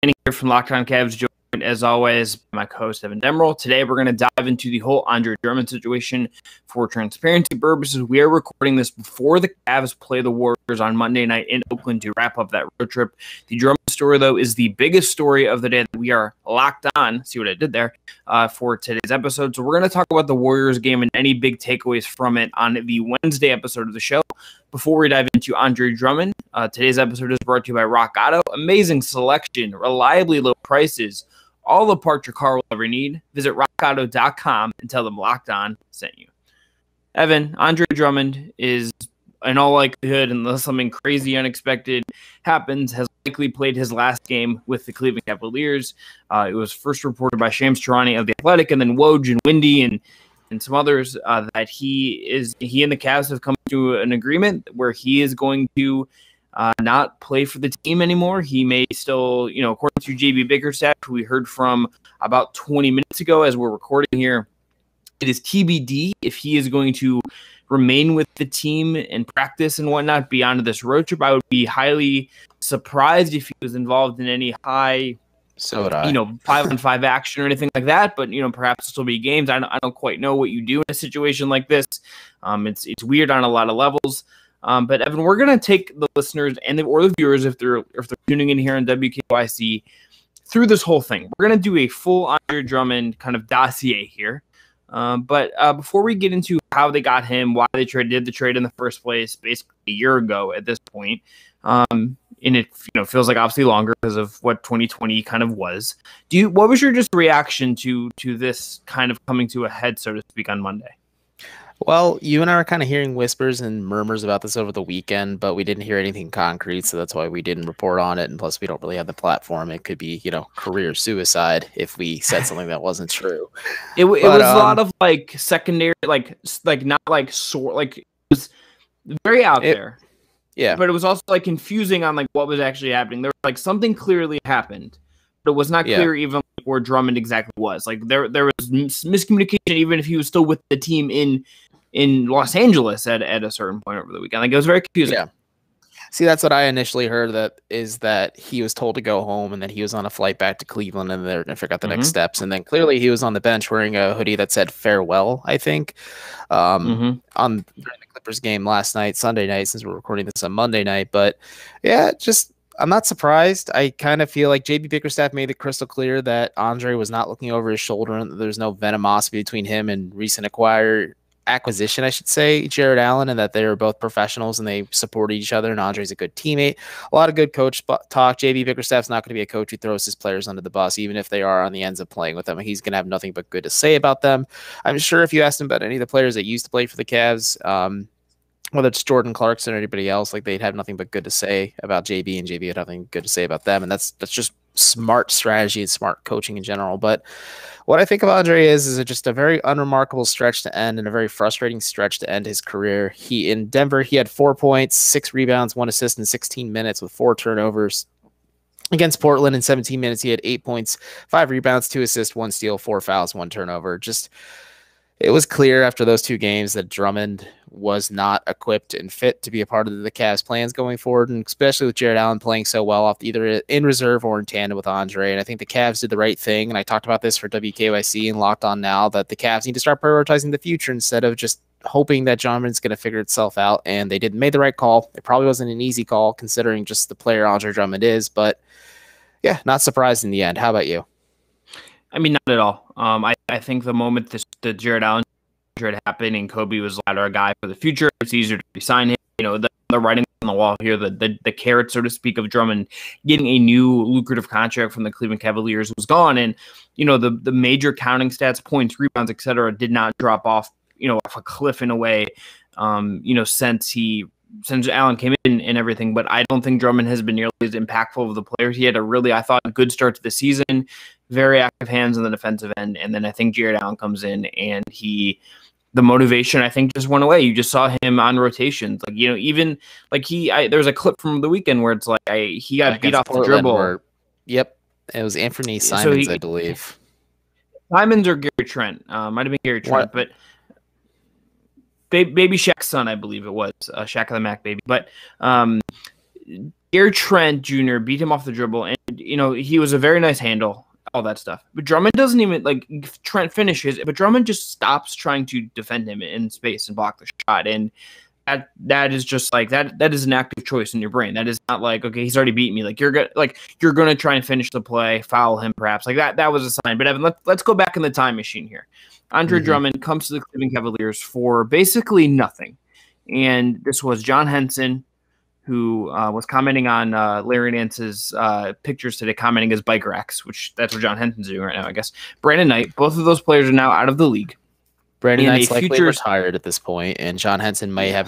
Manning here from Locked On Cavs, joined as always by my co-host Evan Dammarell. Today we're going to dive into the whole Andre Drummond situation. For transparency purposes, we are recording this before the Cavs play the Warriors on Monday night in Oakland to wrap up that road trip. The Drummond story, though, is the biggest story of the day that we are locked on. See what I did there for today's episode. So we're going to talk about the Warriors game and any big takeaways from it on the Wednesday episode of the show. Before we dive into Andre Drummond, today's episode is brought to you by Rock Auto. Amazing selection, reliably low prices, all the parts your car will ever need. Visit rockauto.com and tell them Locked On sent you. Evan, Andre Drummond is, in all likelihood, unless something crazy unexpected happens, has likely played his last game with the Cleveland Cavaliers. It was first reported by Shams Charania of The Athletic, and then Woj and Windy and some others that he and the Cavs have come to an agreement where he is going to not play for the team anymore. He may still, according to JB Bickerstaff, who we heard from about 20 minutes ago as we're recording here, it is TBD if he is going to remain with the team and practice and whatnot beyond this road trip. I would be highly surprised if he was involved in any high, 5-on-5 action or anything like that. But, perhaps this will be games. I don't quite know what you do in a situation like this. It's weird on a lot of levels. But Evan, we're going to take the listeners or the viewers, if they're tuning in here on WKYC, through this whole thing. We're going to do a full Andre Drummond kind of dossier here. But before we get into how they got him, why they did the trade in the first place, basically a year ago at this point, and it feels like obviously longer because of what 2020 kind of was. What was your just reaction to this kind of coming to a head, so to speak, on Monday? Well, you and I are kind of hearing whispers and murmurs about this over the weekend, but we didn't hear anything concrete, so that's why we didn't report on it. And plus, we don't really have the platform. It could be, career suicide if we said something that wasn't true. It was a lot of secondary, not it was very out there. Yeah, but it was also confusing on what was actually happening. There was something clearly happened, but it was not clear even where Drummond exactly was. There was miscommunication, even if he was still with the team in Los Angeles at a certain point over the weekend. It was very confusing. Yeah. See, that's what I initially heard, that he was told to go home and then he was on a flight back to Cleveland and they're going to figure out the next steps. And then clearly he was on the bench wearing a hoodie that said farewell, I think, during the Clippers game last night, Sunday night, since we're recording this on Monday night. But yeah, I'm not surprised. I kind of feel like JB Bickerstaff made it crystal clear that Andre was not looking over his shoulder and that there's no venomosity between him and recent acquisition, I should say, Jared Allen, and that they were both professionals and they supported each other, and Andre's a good teammate. A lot of good coach talk. JB Bickerstaff's not going to be a coach who throws his players under the bus, even if they are on the ends of playing with them. He's going to have nothing but good to say about them. I'm sure if you asked him about any of the players that used to play for the Cavs, whether it's Jordan Clarkson or anybody else, they'd have nothing but good to say about JB, and JB had nothing good to say about them. And that's just smart strategy and smart coaching in general. But what I think of Andre is just a very unremarkable stretch to end and a very frustrating stretch to end his career. In Denver, he had 4 points, 6 rebounds, 1 assist in 16 minutes with 4 turnovers. Against Portland in 17 minutes, he had 8 points, 5 rebounds, 2 assists, 1 steal, 4 fouls, 1 turnover. It was clear after those 2 games that Drummond was not equipped and fit to be a part of the Cavs' plans going forward, and especially with Jared Allen playing so well off either in reserve or in tandem with Andre. And I think the Cavs did the right thing, and I talked about this for WKYC and Locked On Now, that the Cavs need to start prioritizing the future instead of just hoping that Drummond's going to figure itself out. And they made the right call. It probably wasn't an easy call considering just the player Andre Drummond is, but yeah, not surprised in the end. How about you? I mean, not at all. I think the moment the Jared Allen trade happened and Kobe was a guy for the future, it's easier to sign him. The writing on the wall here, the carrot, so to speak, of Drummond getting a new lucrative contract from the Cleveland Cavaliers was gone. And, the major counting stats, points, rebounds, et cetera, did not drop off, off a cliff in a way, since Allen came in and everything. But I don't think Drummond has been nearly as impactful of the players. He had a really, I thought, good start to the season, very active hands on the defensive end. And then I think Jared Allen comes in and the motivation, I think, just went away. You just saw him on rotations. There's a clip from the weekend where it's he got beat off the dribble. Yep. It was Anthony Simons, I believe. Simons or Gary Trent. Might have been Gary Trent, but baby Shaq's son, I believe it was. Shaq of the Mac baby. But Gary Trent Jr. beat him off the dribble, and he was a very nice handle, all that stuff. But Drummond doesn't even Trent finishes, but Drummond just stops trying to defend him in space and block the shot. And that is just that is an active choice in your brain. That is not okay, he's already beat me. You're gonna try and finish the play, foul him perhaps. That was a sign. But Evan, let's go back in the time machine here. Andre Drummond comes to the Cleveland Cavaliers for basically nothing. And this was John Henson, who was commenting on Larry Nance's pictures today, commenting his bike racks, which that's what John Henson's doing right now, I guess. Brandon Knight, both of those players are now out of the league. Brandon Knight's likely retired at this point, and John Henson may have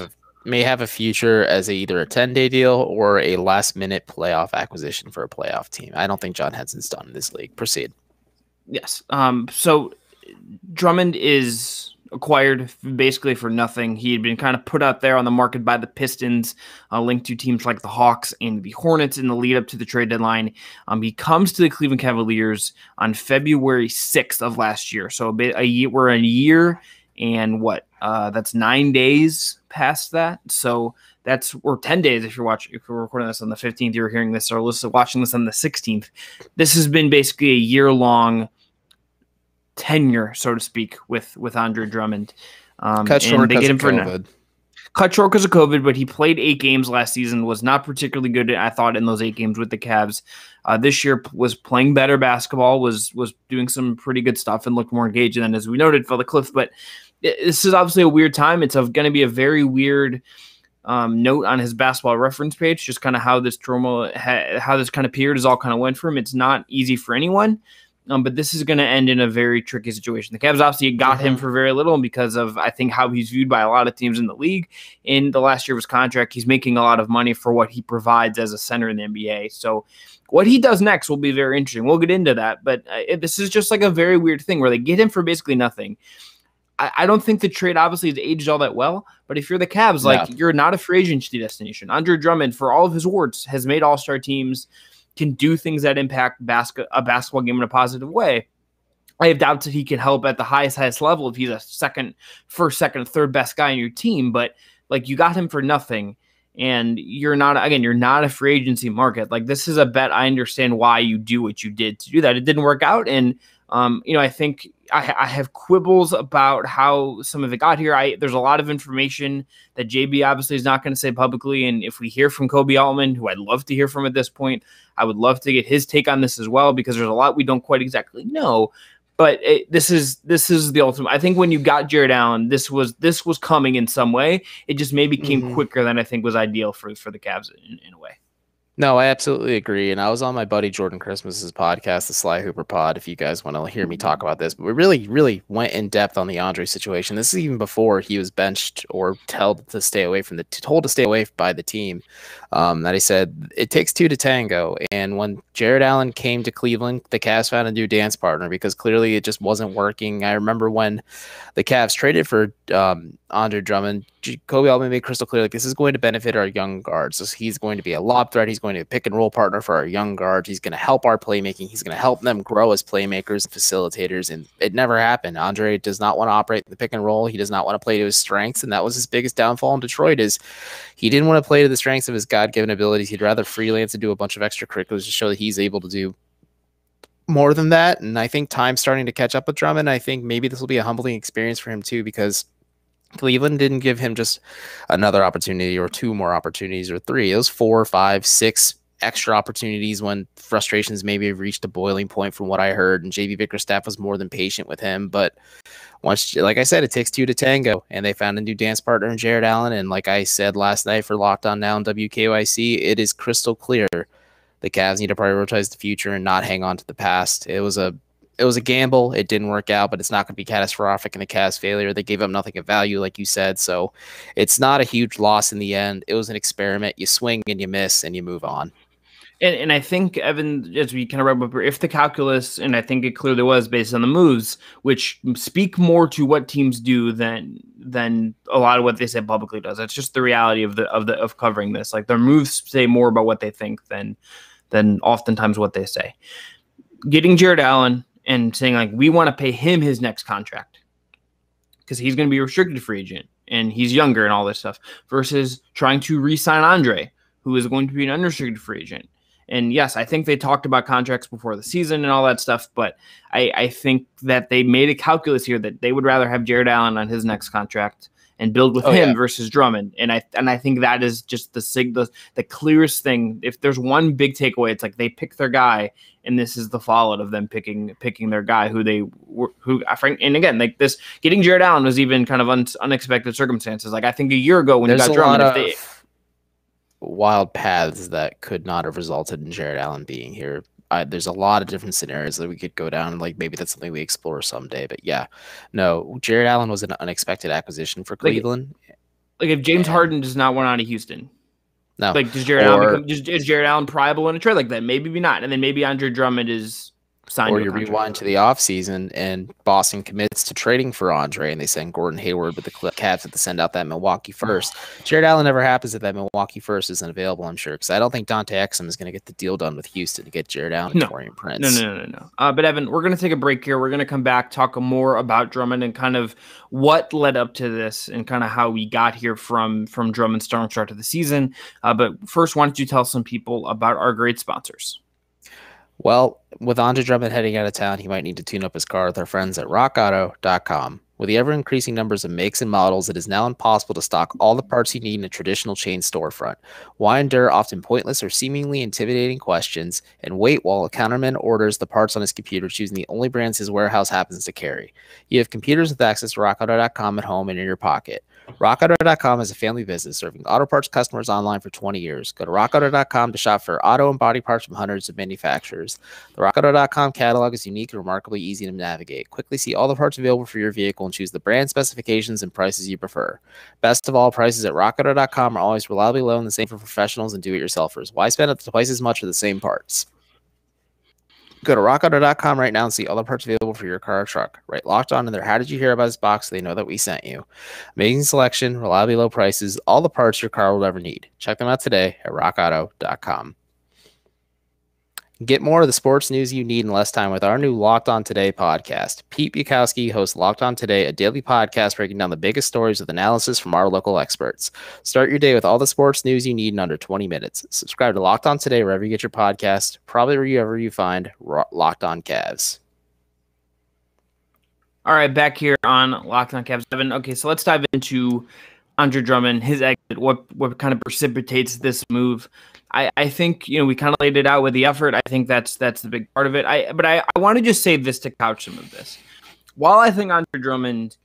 a future as either a 10-day deal or a last-minute playoff acquisition for a playoff team. I don't think John Henson's done in this league. Proceed. Yes. So Drummond is acquired basically for nothing. He had been kind of put out there on the market by the Pistons, linked to teams like the Hawks and the Hornets in the lead up to the trade deadline. He comes to the Cleveland Cavaliers on February 6th of last year. So we're a year and that's 9 days past that. So or 10 days if you're recording this on the 15th, you're hearing this or watching this on the 16th. This has been basically a year-long tenure, so to speak, with Andre Drummond. Cut short because of COVID. Cut short because of COVID, but he played 8 games last season, was not particularly good, I thought, in those 8 games with the Cavs. This year was playing better basketball, was doing some pretty good stuff and looked more engaged than, as we noted, fell the cliff. But this is obviously a weird time. It's going to be a very weird note on his basketball reference page, just kind of how this how this kind of period has all kind of went for him. It's not easy for anyone. But this is going to end in a very tricky situation. The Cavs obviously got him for very little, and because of, I think, how he's viewed by a lot of teams in the league. In the last year of his contract, he's making a lot of money for what he provides as a center in the NBA. So what he does next will be very interesting. We'll get into that, but this is just a very weird thing where they get him for basically nothing. I don't think the trade obviously has aged all that well, but if you're the Cavs, you're not a free agency destination. Andre Drummond, for all of his awards, has made all-star teams, can do things that impact a basketball game in a positive way. I have doubts that he can help at the highest level if he's a first, second, third best guy in your team. But you got him for nothing, and you're not a free agency market. This is a bet. I understand why you do what you did to do that. It didn't work out, and I think I have quibbles about how some of it got here. There's a lot of information that JB obviously is not going to say publicly. And if we hear from Kobe Altman, who I'd love to hear from at this point, I would love to get his take on this as well, because there's a lot we don't quite exactly know. But this is the ultimate. I think when you got Jared Allen, this was coming in some way. It just maybe came quicker than I think was ideal for the Cavs in a way. No, I absolutely agree. And I was on my buddy Jordan Christmas's podcast, the Sly Hooper Pod, if you guys want to hear me talk about this. But we really, really went in depth on the Andre situation. This is even before he was benched or told to stay away by the team. That he said, it takes 2 to tango. And when Jared Allen came to Cleveland, the Cavs found a new dance partner because clearly it just wasn't working. I remember when the Cavs traded for Andre Drummond, Kobe Altman made crystal clear, this is going to benefit our young guards. So he's going to be a lob threat. He's going to be a pick and roll partner for our young guards. He's going to help our playmaking. He's going to help them grow as playmakers and facilitators. And it never happened. Andre does not want to operate the pick and roll. He does not want to play to his strengths. And that was his biggest downfall in Detroit, is he didn't want to play to the strengths of his God-given abilities. He'd rather freelance and do a bunch of extracurriculars to show that he's able to do more than that. And I think time's starting to catch up with Drummond. I think maybe this will be a humbling experience for him too, because Cleveland didn't give him just another opportunity or 2 more opportunities or 3. It was 4, 5, 6 extra opportunities when frustrations maybe have reached a boiling point from what I heard. And JB Bickerstaff was more than patient with him. But once, like I said, it takes 2 to tango, and they found a new dance partner in Jared Allen. And like I said last night for Locked On Now and WKYC, it is crystal clear the Cavs need to prioritize the future and not hang on to the past. It was a gamble. It didn't work out, but it's not going to be catastrophic in the Cavs' failure. They gave up nothing of value, like you said. So it's not a huge loss in the end. It was an experiment. You swing and you miss and you move on. And I think, Evan, as we kind of wrap up here, if the calculus, and I think it clearly was based on the moves, which speak more to what teams do than a lot of what they say publicly does. That's just the reality of covering this. Their moves say more about what they think than oftentimes what they say. Getting Jared Allen and saying we want to pay him his next contract because he's going to be a restricted free agent and he's younger and all this stuff, versus trying to re-sign Andre, who is going to be an unrestricted free agent. And yes, I think they talked about contracts before the season and all that stuff, but I think that they made a calculus here that they would rather have Jared Allen on his next contract and build with him versus Drummond. And I think that is just the clearest thing. If there's one big takeaway, it's like they pick their guy, and this is the fallout of them picking their guy and again, like this, getting Jared Allen was even kind of unexpected circumstances. Like I think a year ago when you got Drummond, wild paths that could not have resulted in Jared Allen being here. There's a lot of different scenarios that we could go down. Like maybe that's something we explore someday. But yeah, no, Jared Allen was an unexpected acquisition for Cleveland. Like if James Harden does not want out of Houston, no, like is Jared Allen priable in a trade like that? Maybe not, and then maybe Andre Drummond is. Or you rewind to the offseason and Boston commits to trading for Andre and they send Gordon Hayward, but the Cavs have to send out that Milwaukee first. Jared Allen never happens if that Milwaukee first isn't available, I'm sure, because I don't think Dante Exum is going to get the deal done with Houston to get Jared Allen and Taurean Prince. No. But Evan, we're going to take a break here. We're going to come back, talk more about Drummond and kind of what led up to this and kind of how we got here from Drummond's strong start to the season. But first, why don't you tell some people about our great sponsors? Well, with Andre Drummond heading out of town, he might need to tune up his car with our friends at rockauto.com. With the ever-increasing numbers of makes and models, it is now impossible to stock all the parts you need in a traditional chain storefront. Why endure often pointless or seemingly intimidating questions and wait while a counterman orders the parts on his computer, choosing the only brands his warehouse happens to carry? You have computers with access to rockauto.com at home and in your pocket. RockAuto.com is a family business serving auto parts customers online for 20 years. Go to RockAuto.com to shop for auto and body parts from hundreds of manufacturers. The RockAuto.com catalog is unique and remarkably easy to navigate. Quickly see all the parts available for your vehicle and choose the brand, specifications, and prices you prefer. Best of all, prices at RockAuto.com are always reliably low and the same for professionals and do-it-yourselfers. Why spend up to twice as much for the same parts? Go to rockauto.com right now and see all the parts available for your car or truck. Right locked on in their How Did You Hear About This box so they know that we sent you. Amazing selection, reliably low prices, all the parts your car will ever need. Check them out today at rockauto.com. Get more of the sports news you need in less time with our new Locked On Today podcast. Pete Bukowski hosts Locked On Today, a daily podcast breaking down the biggest stories with analysis from our local experts. Start your day with all the sports news you need in under 20 minutes. Subscribe to Locked On Today wherever you get your podcast, probably wherever you find Locked On Cavs. All right, back here on Locked On Cavs 7. Okay, so let's dive into Andre Drummond, his exit, what kind of precipitates this move. I think, we kind of laid it out with the effort. I think that's the big part of it. But I want to just say this to couch some of this. While I think Andre Drummond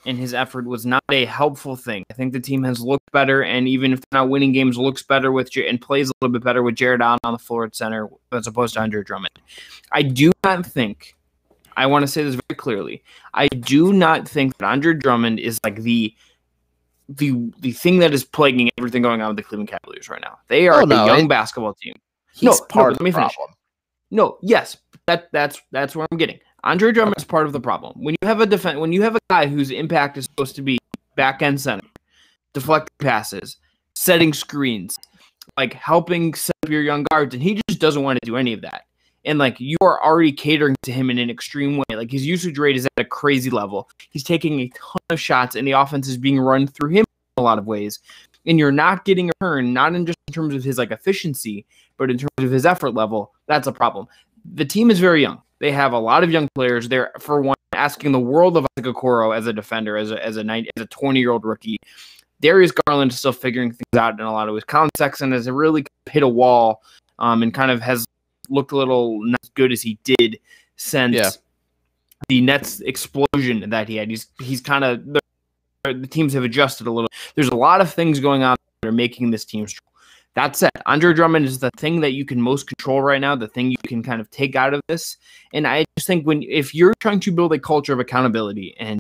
and his effort was not a helpful thing, I think the team has looked better, and even if they're not winning games, looks better and plays a little bit better with Jared Allen on the floor at center as opposed to Andre Drummond. I do not think, I want to say this very clearly, I do not think that Andre Drummond is like the thing that is plaguing everything going on with the Cleveland Cavaliers right now. They are a young basketball team. He's part of the problem. No, yes, that's where I'm getting. Andre Drummond is part of the problem. When you have a guy whose impact is supposed to be back end center, deflecting passes, setting screens, like helping set up your young guards, and he just doesn't want to do any of that. And like you are already catering to him in an extreme way. Like his usage rate is at a crazy level. He's taking a ton of shots, and the offense is being run through him in a lot of ways. And you're not getting a turn, not in just in terms of his like efficiency, but in terms of his effort level. That's a problem. The team is very young. They have a lot of young players. They're, for one, asking the world of Isaac Okoro as a defender, as a 20-year-old rookie. Darius Garland is still figuring things out in a lot of ways. Colin Sexton has really hit a wall and kind of has looked a little not as good as he did since the Nets explosion that he had. He's kind of the teams have adjusted a little. There's a lot of things going on that are making this team strong. That said, Andre Drummond is the thing that you can most control right now, the thing you can kind of take out of this. And I just think if you're trying to build a culture of accountability and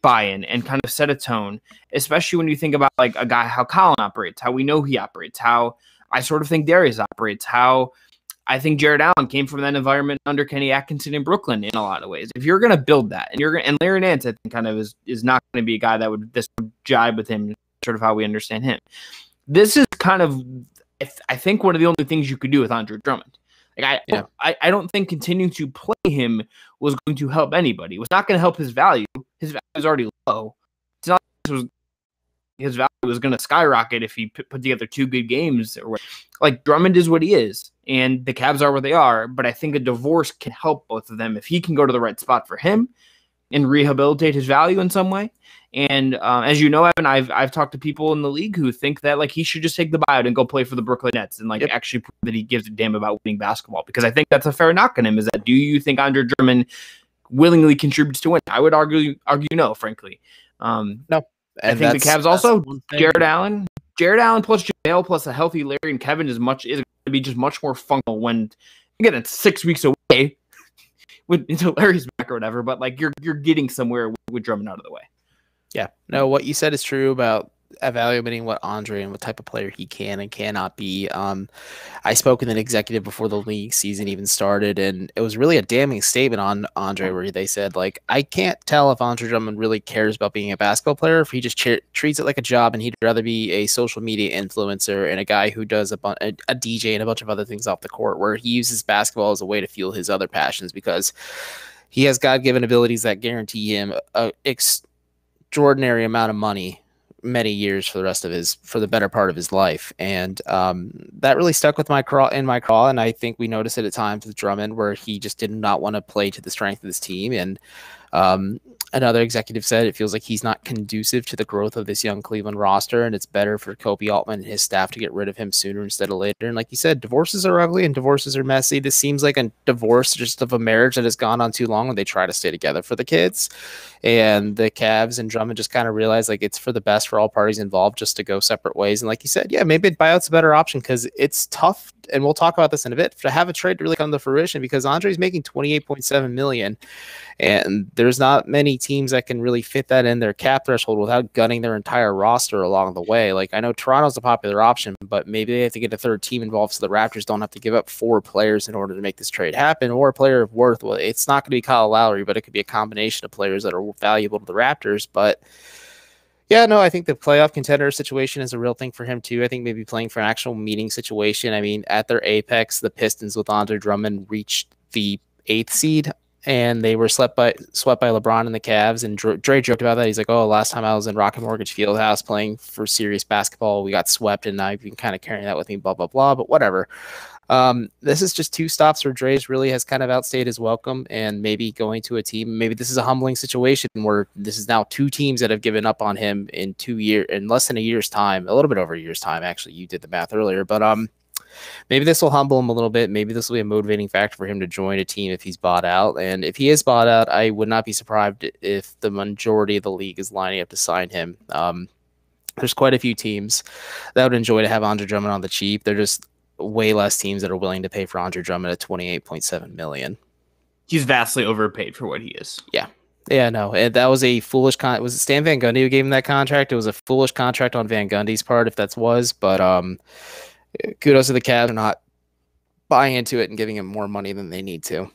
buy-in and kind of set a tone, especially when you think about like a guy, how Colin operates, how we know he operates, how I sort of think Darius operates, how I think Jared Allen came from that environment under Kenny Atkinson in Brooklyn in a lot of ways. If you're going to build that, and Larry Nance, I think, kind of is not going to be a guy that would jibe with him, sort of how we understand him. This is kind of, I think, one of the only things you could do with Andre Drummond. Like I don't think continuing to play him was going to help anybody. It was not going to help his value. His value is already low. It's not his value was going to skyrocket if he put together 2 good games. Or like Drummond is what he is, and the Cavs are where they are. But I think a divorce can help both of them if he can go to the right spot for him and rehabilitate his value in some way. And as you know, Evan, I've talked to people in the league who think that like he should just take the buyout and go play for the Brooklyn Nets and actually prove that he gives a damn about winning basketball. Because I think that's a fair knock on him. Is that, do you think Andre Drummond willingly contributes to win? I would argue no, frankly. No, I think the Cavs also Jared Allen plus JaVale plus a healthy Larry and Kevin is going to be just much more functional when again it's 6 weeks away until Larry's back or whatever. But like you're getting somewhere with Drummond out of the way. Yeah, no, what you said is true about evaluating what Andre and what type of player he can and cannot be. I spoke with an executive before the league season even started, and it was really a damning statement on Andre where they said, like, I can't tell if Andre Drummond really cares about being a basketball player, if he just treats it like a job and he'd rather be a social media influencer and a guy who does a DJ and a bunch of other things off the court, where he uses basketball as a way to fuel his other passions because he has God-given abilities that guarantee him a extraordinary amount of money many years for the better part of his life. And that really stuck with my craw. And I think we noticed it at times with Drummond where he just did not want to play to the strength of this team. And another executive said it feels like he's not conducive to the growth of this young Cleveland roster, and it's better for Kobe Altman and his staff to get rid of him sooner instead of later. And like you said, divorces are ugly and divorces are messy. This seems like a divorce just of a marriage that has gone on too long when they try to stay together for the kids. And the Cavs and Drummond just kind of realized like it's for the best for all parties involved just to go separate ways. And like you said, yeah, maybe buyout's a better option because it's tough, and we'll talk about this in a bit, to have a trade really come to fruition because Andre's making $28.7 million, and there's not many teams that can really fit that in their cap threshold without gutting their entire roster along the way. Like, I know Toronto's a popular option, but maybe they have to get a third team involved so the Raptors don't have to give up 4 players in order to make this trade happen, or a player of worth. Well, it's not going to be Kyle Lowry, but it could be a combination of players that are valuable to the Raptors. But yeah, no, I think the playoff contender situation is a real thing for him too. I think maybe playing for an actual meeting situation. I mean, at their apex, the Pistons with Andre Drummond reached the 8th seed, and they were swept by LeBron and the Cavs. And Dre joked about that. He's like, "Oh, last time I was in Rocket Mortgage Fieldhouse playing for serious basketball, we got swept, and I've been kind of carrying that with me." Blah blah blah. But whatever. This is just 2 stops where Dre's really has kind of outstayed his welcome, and maybe going to a team. Maybe this is a humbling situation where this is now 2 teams that have given up on him in less than a year's time, a little bit over a year's time. Actually, you did the math earlier, but maybe this will humble him a little bit. Maybe this will be a motivating factor for him to join a team if he's bought out. And if he is bought out, I would not be surprised if the majority of the league is lining up to sign him. There's quite a few teams that would enjoy to have Andre Drummond on the cheap. They're just way less teams that are willing to pay for Andre Drummond at $28.7 million. He's vastly overpaid for what he is. Yeah. Yeah, no, that was a foolish was it Stan Van Gundy who gave him that contract? It was a foolish contract on Van Gundy's part, if that was, but kudos to the Cavs for not buying into it and giving him more money than they need to. All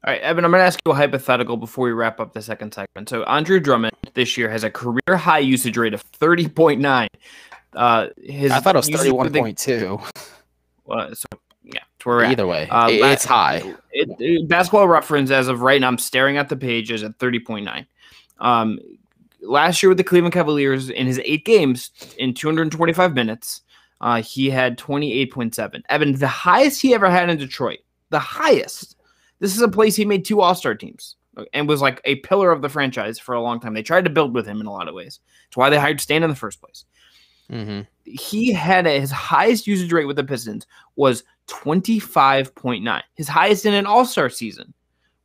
right, Evan, I'm going to ask you a hypothetical before we wrap up the second segment. So Andre Drummond this year has a career high usage rate of 30.9. I thought it was 31.2. So yeah, we're at. Either way, it's high. Basketball Reference, as of right now, I'm staring at the page, is at 30.9. Last year with the Cleveland Cavaliers, in his 8 games in 225 minutes, he had 28.7. Evan, the highest he ever had in Detroit, the highest. This is a place he made 2 All-Star teams and was like a pillar of the franchise for a long time. They tried to build with him in a lot of ways. That's why they hired Stan in the first place. Mm-hmm. He had his highest usage rate with the Pistons was 25.9. His highest in an All-Star season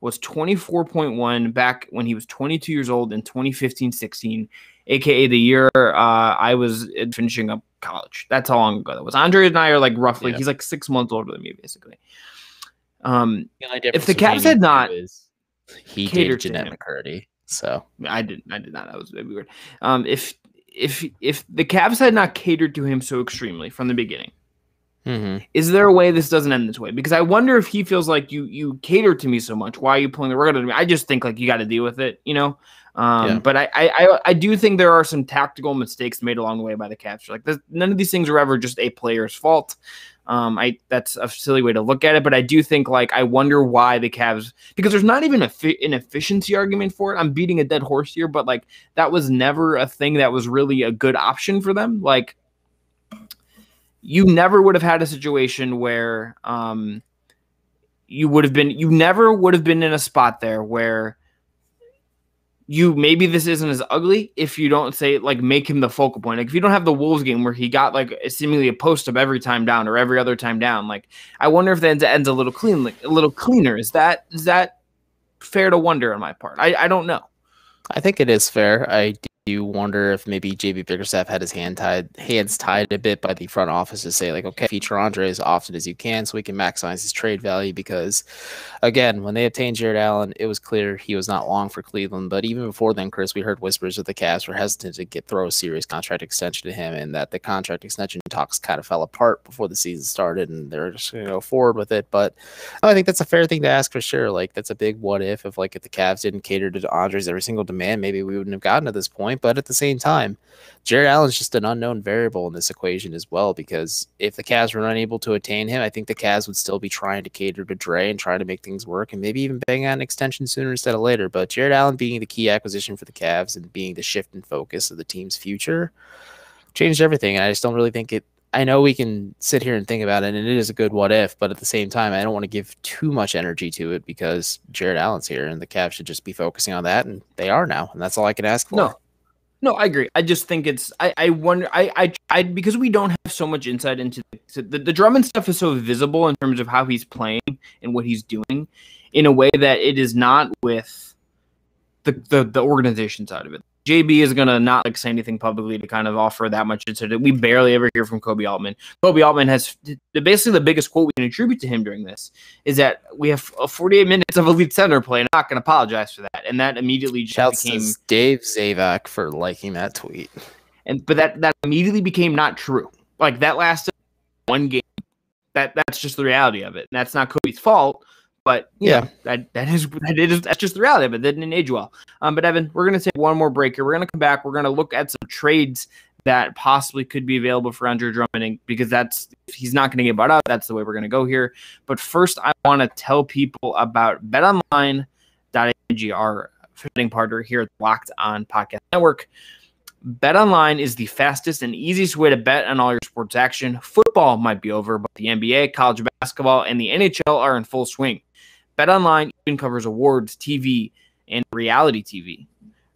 was 24.1 back when he was 22 years old in 2015-16, aka the year I was finishing up college. That's how long ago that was. Andre and I are like roughly, he's like 6 months older than me, basically. If the Cavs had not, he dated Jeanette McCurdy, so I did not. That was maybe weird. If the Cavs had not catered to him so extremely from the beginning, is there a way this doesn't end this way? Because I wonder if he feels like you cater to me so much. Why are you pulling the rug out of me? I just think like you got to deal with it, you know. But I do think there are some tactical mistakes made along the way by the Cavs. Like none of these things are ever just a player's fault. That's a silly way to look at it, but I do think like I wonder why the Cavs, because there's not even an efficiency argument for it. I'm beating a dead horse here, but like that was never a thing that was really a good option for them. Like you never would have had a situation where you never would have been in a spot there where maybe this isn't as ugly if you don't say like make him the focal point. Like if you don't have the Wolves game where he got like seemingly a post up every time down or every other time down, like I wonder if that ends a little clean, like a little cleaner. Is that fair to wonder on my part? I don't know. I think it is fair. I do wonder if maybe JB Bickerstaff had his hands tied a bit by the front office to say like, okay, feature Andre as often as you can so we can maximize his trade value. Because again, when they obtained Jared Allen, it was clear he was not long for Cleveland. But even before then, Chris, we heard whispers that the Cavs were hesitant to throw a serious contract extension to him, and that the contract extension talks kind of fell apart before the season started, and they're just going to go forward with it. But I think that's a fair thing to ask for sure. Like that's a big what if if the Cavs didn't cater to Andre's every single demand, maybe we wouldn't have gotten to this point. But at the same time, Jared Allen's just an unknown variable in this equation as well, because if the Cavs were unable to attain him, I think the Cavs would still be trying to cater to Dre and trying to make things work and maybe even bang out an extension sooner instead of later. But Jared Allen being the key acquisition for the Cavs and being the shift in focus of the team's future changed everything. And I just don't really think it. I know we can sit here and think about it, and it is a good what if, but at the same time, I don't want to give too much energy to it because Jared Allen's here, and the Cavs should just be focusing on that, and they are now, and that's all I can ask for. No, I agree. I just think it's. I wonder. Because we don't have so much insight into the Drummond stuff is so visible in terms of how he's playing and what he's doing, in a way that it is not with the organization side of it. JB is gonna not like say anything publicly to kind of offer that much insight. We barely ever hear from Kobe Altman. Kobe Altman has basically the biggest quote we can attribute to him during this is that we have 48 minutes of elite center play, and I'm not gonna apologize for that. And that immediately just became Dave Zavak for liking that tweet. But that immediately became not true. Like that lasted one game. That's just the reality of it. And that's not Kobe's fault. But yeah, that's just the reality of it. That didn't age well. But Evan, we're gonna take one more break here. We're gonna come back. We're gonna look at some trades that possibly could be available for Andre Drummond, because if he's not gonna get bought out, that's the way we're gonna go here. But first, I want to tell people about BetOnline.ag, our fitting partner here at the Locked On Podcast Network. BetOnline is the fastest and easiest way to bet on all your sports action. Football might be over, but the NBA, college basketball, and the NHL are in full swing. BetOnline even covers awards, TV, and reality TV.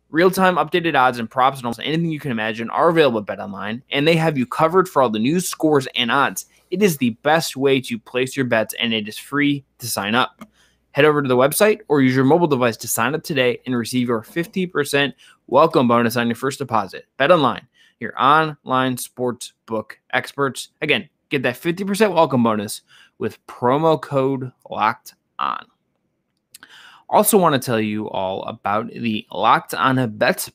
Real-time updated odds and props and almost anything you can imagine are available at BetOnline, and they have you covered for all the news, scores, and odds. It is the best way to place your bets, and it is free to sign up. Head over to the website or use your mobile device to sign up today and receive your 50% welcome bonus on your first deposit. BetOnline, your online sports book experts. Again, get that 50% welcome bonus with promo code LOCKEDON. Also want to tell you all about the Locked On Bets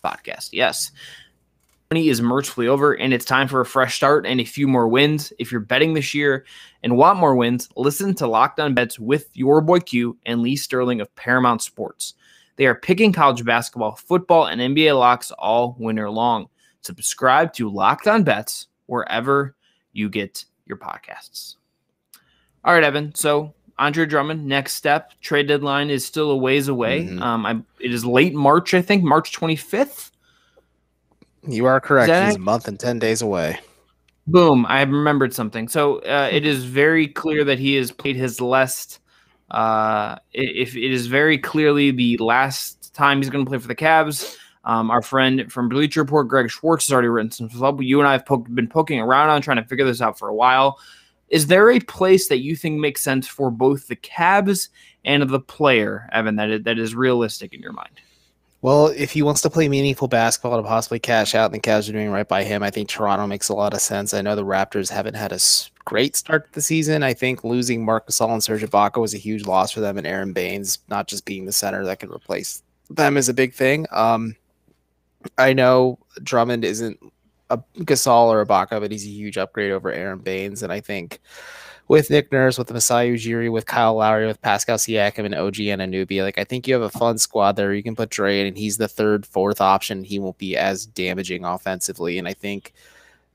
podcast. Yes, money is mercifully over, and it's time for a fresh start and a few more wins. If you're betting this year and want more wins, listen to Locked On Bets with your boy Q and Lee Sterling of Paramount Sports. They are picking college basketball, football, and NBA locks all winter long. Subscribe to Locked On Bets wherever you get your podcasts. All right, Evan. So Andre Drummond, next step. Trade deadline is still a ways away. It is late March, I think, March 25th. You are correct. He's a month and 10 days away. Boom. I remembered something. So it is very clear that he has played his last. If it is very clearly the last time he's going to play for the Cavs. Our friend from Bleacher Report, Greg Schwartz, has already written some stuff. You and I have been poking around on trying to figure this out for a while. Is there a place that you think makes sense for both the Cavs and the player, Evan, that is realistic in your mind? Well, if he wants to play meaningful basketball to possibly cash out, and the Cavs are doing right by him, I think Toronto makes a lot of sense. I know the Raptors haven't had a great start to the season. I think losing Marc Gasol and Serge Ibaka was a huge loss for them, and Aaron Baines not just being the center that can replace them is a big thing. I know Drummond isn't a Gasol or Ibaka, but he's a huge upgrade over Aaron Baines, and I think with Nick Nurse, with Masai Ujiri, with Kyle Lowry, with Pascal Siakam, and OG Anunoby, I think you have a fun squad there. You can put Dre in, and he's the third, fourth option. He won't be as damaging offensively, and I think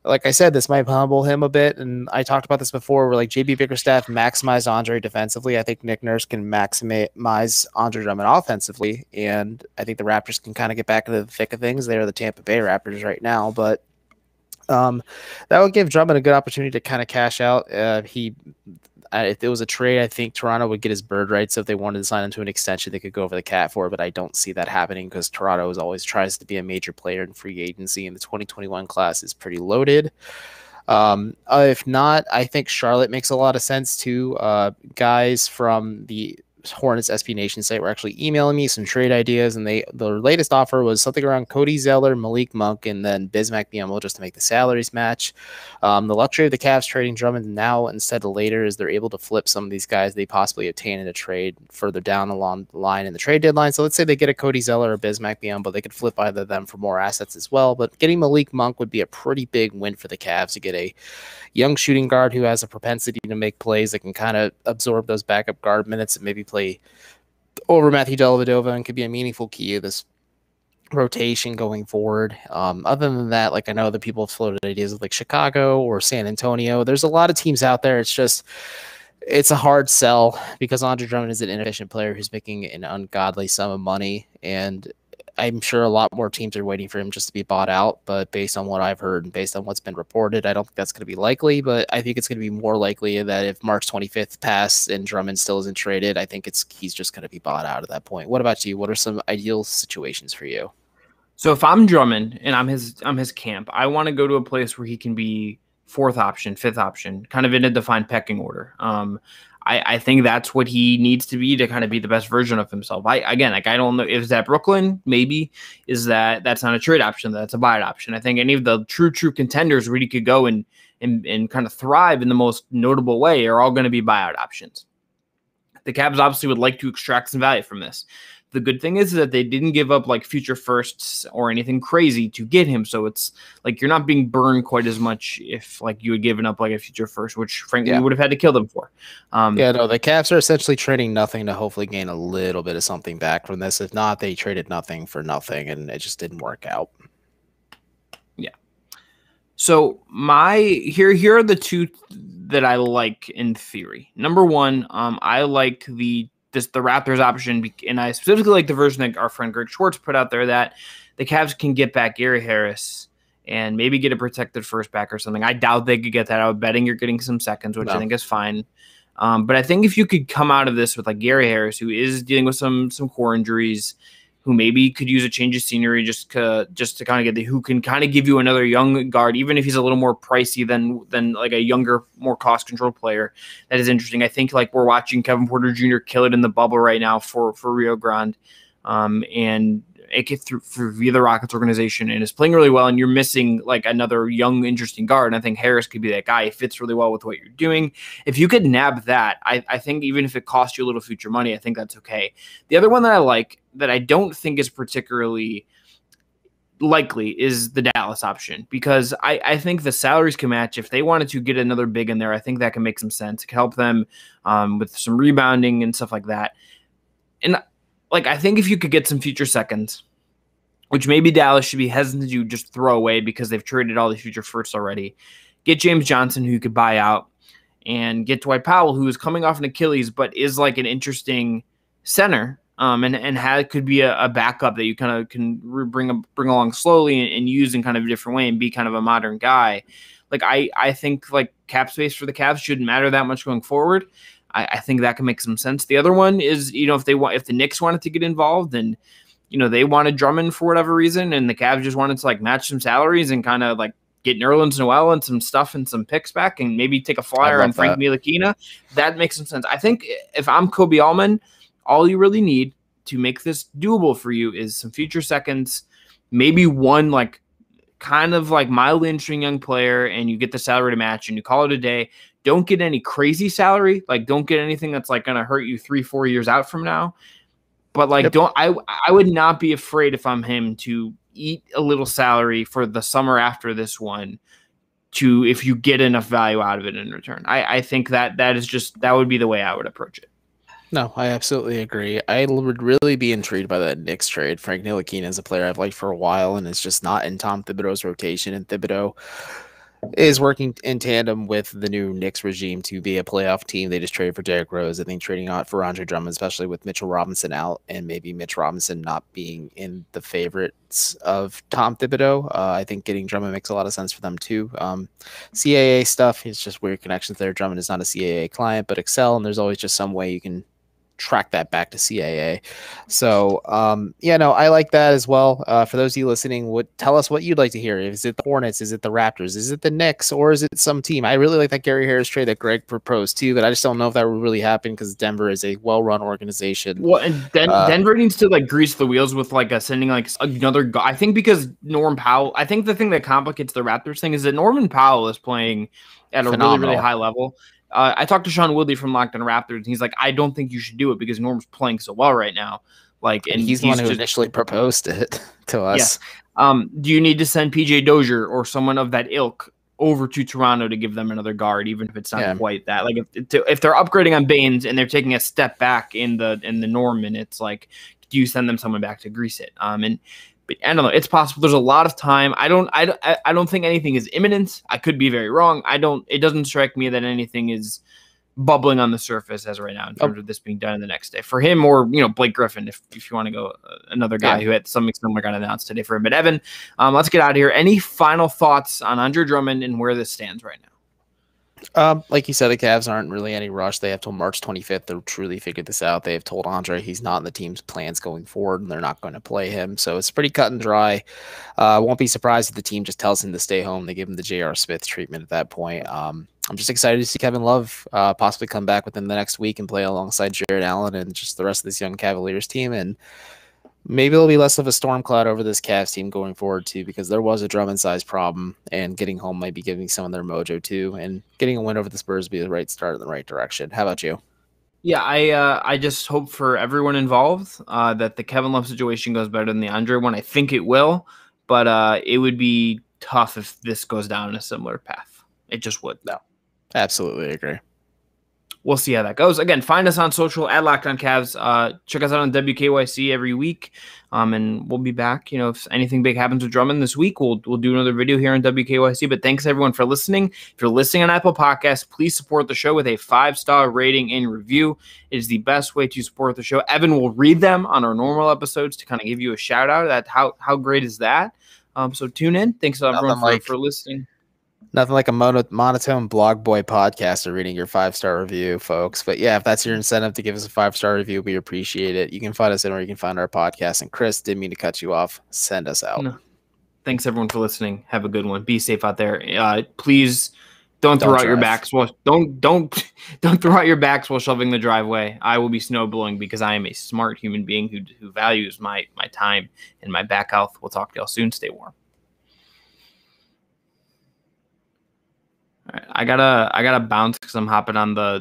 like I said, this might humble him a bit. And I talked about this before where like JB Bickerstaff maximized Andre defensively. I think Nick Nurse can maximize Andre Drummond offensively. And I think the Raptors can kind of get back into the thick of things. They're the Tampa Bay Raptors right now. But that would give Drummond a good opportunity to kind of cash out. If it was a trade, I think Toronto would get his bird rights. So if they wanted to sign into an extension, they could go over the cap for it, but I don't see that happening because Toronto always tries to be a major player in free agency, and the 2021 class is pretty loaded. If not, I think Charlotte makes a lot of sense too. Guys from the Hornets SB Nation site were actually emailing me some trade ideas, and the latest offer was something around Cody Zeller, Malik Monk, and then Bismack Biyombo just to make the salaries match. The luxury of the Cavs trading Drummond now instead of later is they're able to flip some of these guys they possibly obtain in a trade further down along the line in the trade deadline. So let's say they get a Cody Zeller or Bismack Biyombo, they could flip either of them for more assets as well. But getting Malik Monk would be a pretty big win for the Cavs to get a young shooting guard who has a propensity to make plays that can kind of absorb those backup guard minutes and maybe play over Matthew Dellavedova and could be a meaningful key of this rotation going forward. Other than that, like I know other people have floated ideas of like Chicago or San Antonio. There's a lot of teams out there. It's a hard sell because Andre Drummond is an inefficient player who's making an ungodly sum of money, and I'm sure a lot more teams are waiting for him just to be bought out, but based on what I've heard and based on what's been reported, I don't think that's going to be likely, but I think it's going to be more likely that if March 25th passed and Drummond still isn't traded, I think he's just going to be bought out at that point. What about you? What are some ideal situations for you? So if I'm Drummond and I'm his camp, I want to go to a place where he can be fourth option, fifth option, kind of in a defined pecking order. I think that's what he needs to be to kind of be the best version of himself. I don't know. Is that Brooklyn? Maybe. Is that's not a trade option? That's a buyout option. I think any of the true contenders where he could go and kind of thrive in the most notable way are all going to be buyout options. The Cavs obviously would like to extract some value from this. The good thing is that they didn't give up like future firsts or anything crazy to get him. So it's like you're not being burned quite as much if like you had given up like a future first, which frankly you would have had to kill them for. The Cavs are essentially trading nothing to hopefully gain a little bit of something back from this. If not, they traded nothing for nothing and it just didn't work out. Yeah. So here are the two that I like in theory. Number one, I like the Raptors option, and I specifically like the version that our friend Greg Schwartz put out there that the Cavs can get back Gary Harris and maybe get a protected first back or something. I doubt they could get that. I was betting you're getting some seconds, which I think is fine. But I think if you could come out of this with like Gary Harris, who is dealing with some core injuries, who maybe could use a change of scenery just to kind of who can kind of give you another young guard, even if he's a little more pricey than like a younger, more cost controlled player. That is interesting. I think like we're watching Kevin Porter Jr. kill it in the bubble right now for Rio Grande, and it gets through via the Rockets organization and is playing really well. And you're missing like another young, interesting guard. And I think Harris could be that guy. He fits really well with what you're doing. If you could nab that, I think even if it costs you a little future money, I think that's okay. The other one that I like that I don't think is particularly likely is the Dallas option, because I think the salaries can match. If they wanted to get another big in there, I think that can make some sense. It can help them with some rebounding and stuff like that. And like, I think if you could get some future seconds, which maybe Dallas should be hesitant to just throw away because they've traded all the future firsts already, get James Johnson, who you could buy out, and get Dwight Powell, who is coming off an Achilles, but is like an interesting center, and could be a backup that you kind of can bring along slowly and use in kind of a different way and be kind of a modern guy. Like I think like cap space for the Cavs shouldn't matter that much going forward. I think that can make some sense. The other one is, if the Knicks wanted to get involved and, they wanted Drummond for whatever reason, and the Cavs just wanted to like match some salaries and kind of like get Nerlens Noel and some stuff and some picks back and maybe take a flyer on Frank Ntilikina, that makes some sense. I think if I'm Kobe Allman, all you really need to make this doable for you is some future seconds, maybe one like kind of like mildly interesting young player, and you get the salary to match and you call it a day. Don't get any crazy salary. Like, don't get anything that's like going to hurt you 3-4 years out from now. But like, I would not be afraid if I'm him to eat a little salary for the summer after this one if you get enough value out of it in return. I think that would be the way I would approach it. No, I absolutely agree. I would really be intrigued by that Knicks trade. Frank Ntilikina is a player I've liked for a while and is just not in Tom Thibodeau's rotation. And Thibodeau is working in tandem with the new Knicks regime to be a playoff team. They just traded for Derrick Rose. I think trading out for Andre Drummond, especially with Mitchell Robinson out and maybe Mitch Robinson not being in the favorites of Tom Thibodeau. I think getting Drummond makes a lot of sense for them too. CAA stuff is just weird connections there. Drummond is not a CAA client, but Excel, and there's always just some way you can track that back to CAA. So I like that as well. For those of you listening, tell us what you'd like to hear. Is it the Hornets? Is it the Raptors? Is it the Knicks? Or is it some team? I really like that Gary Harris trade that Greg proposed too, but I just don't know if that would really happen because Denver is a well-run organization. Well, and Denver needs to like grease the wheels with like sending like another guy. I think because Norman Powell, I think the thing that complicates the Raptors thing is that Norman Powell is playing at a really, really high level. I talked to Sean Woodley from Locked On Raptors, and he's like, I don't think you should do it because Norm's playing so well right now. Like, and he's the one who initially proposed it to us. Yes. Do you need to send PJ Dozier or someone of that ilk over to Toronto to give them another guard, even if it's not quite that? Like, if they're upgrading on Baines and they're taking a step back in the Norman, it's like, do you send them someone back to grease it? But I don't know. It's possible. There's a lot of time. I don't think anything is imminent. I could be very wrong. It doesn't strike me that anything is bubbling on the surface as right now in terms of this being done in the next day for him or, Blake Griffin, if you want to go another guy who had something similar got announced today for him. But Evan, let's get out of here. Any final thoughts on Andre Drummond and where this stands right now? Like you said, the Cavs aren't really any rush. They have till March 25th to truly figure this out. They have told Andre he's not in the team's plans going forward, and they're not going to play him. So it's pretty cut and dry. Won't be surprised if the team just tells him to stay home. They give him the J.R. Smith treatment at that point. I'm just excited to see Kevin Love possibly come back within the next week and play alongside Jared Allen and just the rest of this young Cavaliers team. And maybe there'll be less of a storm cloud over this Cavs team going forward too, because there was a Drummond size problem, and getting home might be giving some of their mojo too. And getting a win over the Spurs would be the right start in the right direction. How about you? Yeah, I just hope for everyone involved that the Kevin Love situation goes better than the Andre one. I think it will, but it would be tough if this goes down in a similar path. It just would. No, absolutely agree. We'll see how that goes. Again, find us on social at Locked On Cavs. Check us out on WKYC every week, and we'll be back. If anything big happens with Drummond this week, we'll do another video here on WKYC. But thanks everyone for listening. If you're listening on Apple Podcasts, please support the show with a 5-star rating and review. It is the best way to support the show. Evan will read them on our normal episodes to kind of give you a shout out. How great is that? So tune in. Thanks everyone for listening. Nothing like a monotone blog boy podcaster reading your 5-star review, folks. But yeah, if that's your incentive to give us a 5-star review, we appreciate it. You can find us anywhere you can find our podcast. And Chris, didn't mean to cut you off. Send us out. No. Thanks everyone for listening. Have a good one. Be safe out there. Please don't throw out your backs. Don't throw out your backs while shoveling the driveway. I will be snow blowing because I am a smart human being who values my time and my back health. We'll talk to y'all soon. Stay warm. All right, I gotta bounce because I'm hopping on the